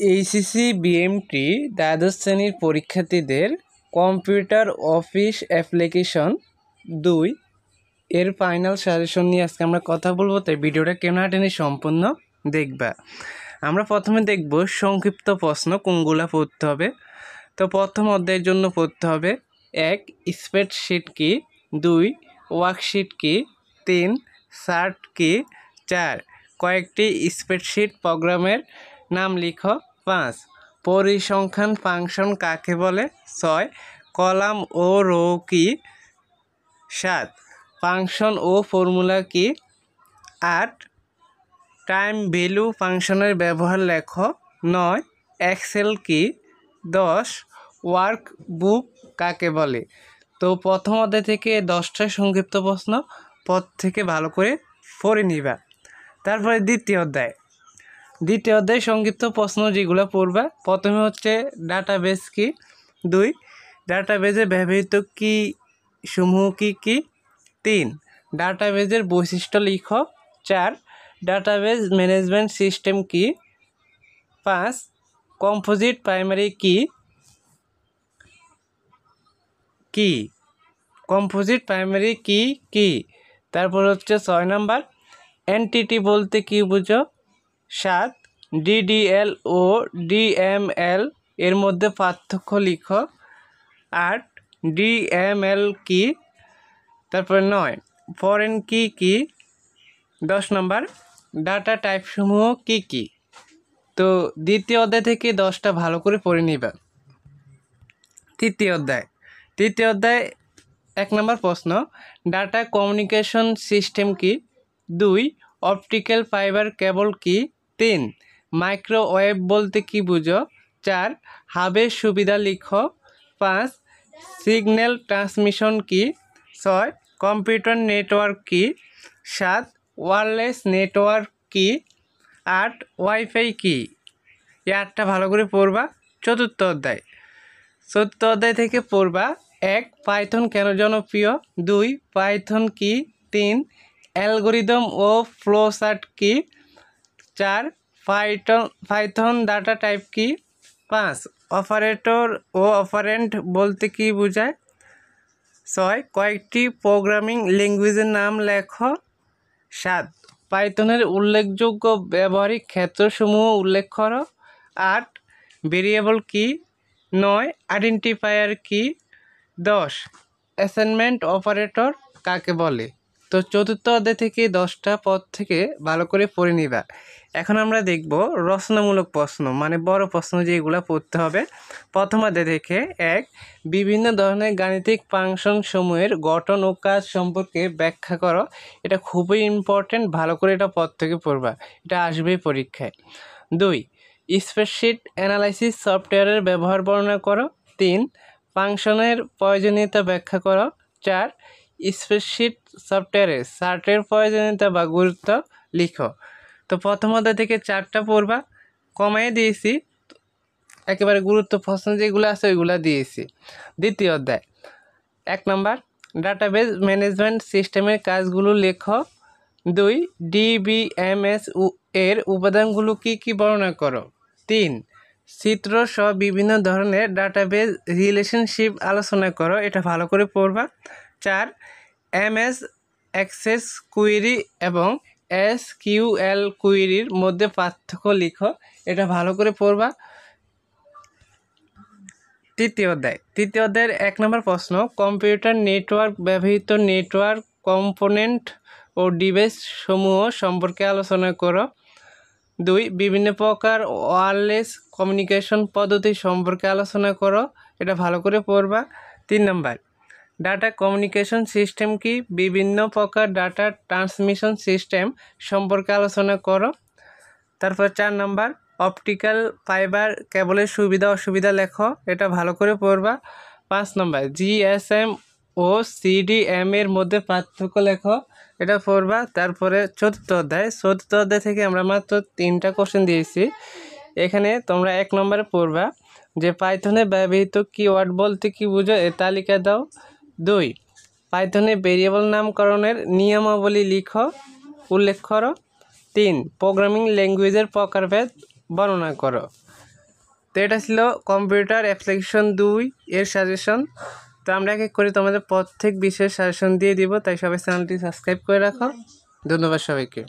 HSC BMT দ্বাদশ শ্রেণীর পরীক্ষার্থীদের কম্পিউটার অফিস অ্যাপ্লিকেশন 2 এর ফাইনাল সাজেশন নিয়ে আজকে আমরা কথা বলবো। তাই ভিডিওটা কেন টেনে সম্পূর্ণ দেখবা। আমরা প্রথমে দেখব সংক্ষিপ্ত প্রশ্ন কোনগুলা পড়তে হবে। তো প্রথম অধ্যায়ের জন্য পড়তে হবে 1 স্প্রেডশিট কি, 2 ওয়ার্কশিট কি, 3 চার্ট কি, 4 কয়েকটি স্প্রেডশিট প্রোগ্রামের নাম লিখো, 5 পরিসংখ্যান ফাংশন কাকে বলে, 6 কলাম ও রো কি, 7 ফাংশন ও ফর্মুলা কি, 8 টাইম ভ্যালু ফাংশনের ব্যবহার লেখো, 9 এক্সেল কি, 10 ওয়ার্ক বুক কাকে বলে। তো প্রথম অধ্যায় থেকে 10টা সংক্ষিপ্ত প্রশ্ন পদ থেকে ভালো করে পড়ে নিবা। তারপরে দ্বিতীয় অধ্যায় সংক্ষিপ্ত প্রশ্ন যেগুলো পড়বা, প্রথমে হচ্ছে ডাটাবেস কি, 2 ডাটাবেজে ব্যবহৃত কি সমূহ কি কি, 3 ডাটাবেজের বৈশিষ্ট্য লিখো, 4 ডাটাবেজ ম্যানেজমেন্ট সিস্টেম কি, 5 কম্পোজিট প্রাইমারি কি, কম্পোজিট প্রাইমারি কি। তারপর হচ্ছে 6 নাম্বার এনটিটি বলতে কি বুঝো, 7 ডিডিএল ও ডিএমএল এর মধ্যে পার্থক্য লিখো, 8 ডিএমএল কি। তারপরে 9 ফরেন কি। 10 নাম্বার ডাটা টাইপসমূহ কি। তো দ্বিতীয় অধ্যায় থেকে 10টা ভালো করে পড়ে নিবা। তৃতীয় অধ্যায় 1 নম্বর প্রশ্ন ডাটা কমিউনিকেশন সিস্টেম কি, 2 অপটিক্যাল ফাইবার কেবল কি, 3 মাইক্রোওয়েভ বলতে কি বুঝো, 4 হাবের সুবিধা লিখো, 5 সিগন্যাল ট্রান্সমিশন কি, 6 কম্পিউটার নেটওয়ার্ক কি, 7 ওয়্যারলেস নেটওয়ার্ক কি, 8 ওয়াইফাই কি। এই 8টা ভালো করে পড়বা। চতুর্থ অধ্যায় থেকে পড়বা 1 পাইথন কেন জনপ্রিয়, 2 পাইথন কি, 3 অ্যালগরিদম ও ফ্লোচার্ট কি, 4 পাইথন ডাটা টাইপ কি, 5 অপারেটর ও অপারেন্ট বলতে কি বোঝায়, 6 কয়েকটি প্রোগ্রামিং ল্যাঙ্গুয়েজের নাম লেখো, 7 পাইথনের উল্লেখযোগ্য ব্যবহারিক ক্ষেত্রসমূহ উল্লেখ করো, 8 ভেরিয়েবল কি, 9 আইডেন্টিফায়ার কি, 10 অ্যাসাইনমেন্ট অপারেটর কাকে বলে। তো চতুর্থ অধ্যায় থেকে 10টা পদ থেকে ভালো করে পড়ে নিবা। এখন আমরা দেখব রচনামূলক প্রশ্ন, মানে বড় প্রশ্ন যেগুলো পড়তে হবে। প্রথম অধ্যায় থেকে 1 বিভিন্ন ধরনের গাণিতিক ফাংশন সমূহের গঠন ও কাজ সম্পর্কে ব্যাখ্যা করো। এটা খুবই ইম্পর্টেন্ট, ভালো করে এটা পদ থেকে পড়বা, এটা আসবেই পরীক্ষায়। 2 স্প্রেডশিট অ্যানালাইসিস সফটওয়্যারের ব্যবহার বর্ণনা করো, 3 ফাংশনের প্রয়োজনীয়তা ব্যাখ্যা করো, 4 স্প্রেডশিট সফটওয়্যারে চার্টের প্রয়োজনীয়তা বা গুরুত্ব লিখো। তো প্রথম অধ্যায় থেকে 4টা পড়বা, কমাই দিয়েছি, একেবারে গুরুত্ব প্রশ্ন যেগুলো আছে ওইগুলো দিয়েছি। দ্বিতীয় অধ্যায় 1 নম্বর ডাটাবেজ ম্যানেজমেন্ট সিস্টেমের কাজগুলো লেখো, 2 ডিবিএমএস এর উপাদানগুলো কি বর্ণনা করো, 3 চিত্র সহ বিভিন্ন ধরনের ডাটাবেজ রিলেশনশিপ আলোচনা করো, এটা ভালো করে পড়বা। 4 এমএস অ্যাক্সেস কুয়েরি এবং এসকিউএল কুয়েরির মধ্যে পার্থক্য লিখো, এটা ভালো করে পড়বা। তৃতীয় অধ্যায়ের 1 নম্বর প্রশ্ন কম্পিউটার নেটওয়ার্ক ব্যবহৃত নেটওয়ার্ক কম্পোনেন্ট ও ডিভাইস সমূহ সম্পর্কে আলোচনা করো, 2 বিভিন্ন প্রকার ওয়্যারলেস কমিউনিকেশন পদ্ধতি সম্পর্কে আলোচনা করো, এটা ভালো করে পড়বা। 3 নম্বর ডাটা কমিউনিকেশন সিস্টেম কি, বিভিন্ন প্রকার ডাটা ট্রান্সমিশন সিস্টেম সম্পর্কে আলোচনা করো। তারপর 4 নম্বর অপটিক্যাল ফাইবার কেবলের সুবিধা অসুবিধা লেখো, এটা ভালো করে পড়বা। 5 নম্বর জিএসএম ও সিডিএম এর মধ্যে পার্থক্য লেখো, এটা পড়বা। তারপরে চতুর্থ অধ্যায় থেকে আমরা মাত্র 3টা কোশ্চেন দিয়েছি। এখানে তোমরা 1 নম্বরে পড়বা যে পাইথনে ব্যবহৃত কিওয়ার্ড বলতে কি বুঝো, এ তালিকা দাও। 2 পাইথনে ভেরিয়েবল নামকরণের নিয়মাবলী লিখো, উল্লেখ করো। 3 প্রোগ্রামিং ল্যাঙ্গুয়েজের প্রকারভেদ বর্ণনা করো। এটা ছিল কম্পিউটার অ্যাপ্লিকেশন 2 এর সাজেশন। তো আমরা এক এক করে তোমাদের প্রত্যেক বিষয়ের সাজেশন দিয়ে দিব, তাই সবাই চ্যানেলটি সাবস্ক্রাইব করে রাখো। ধন্যবাদ সবাইকে।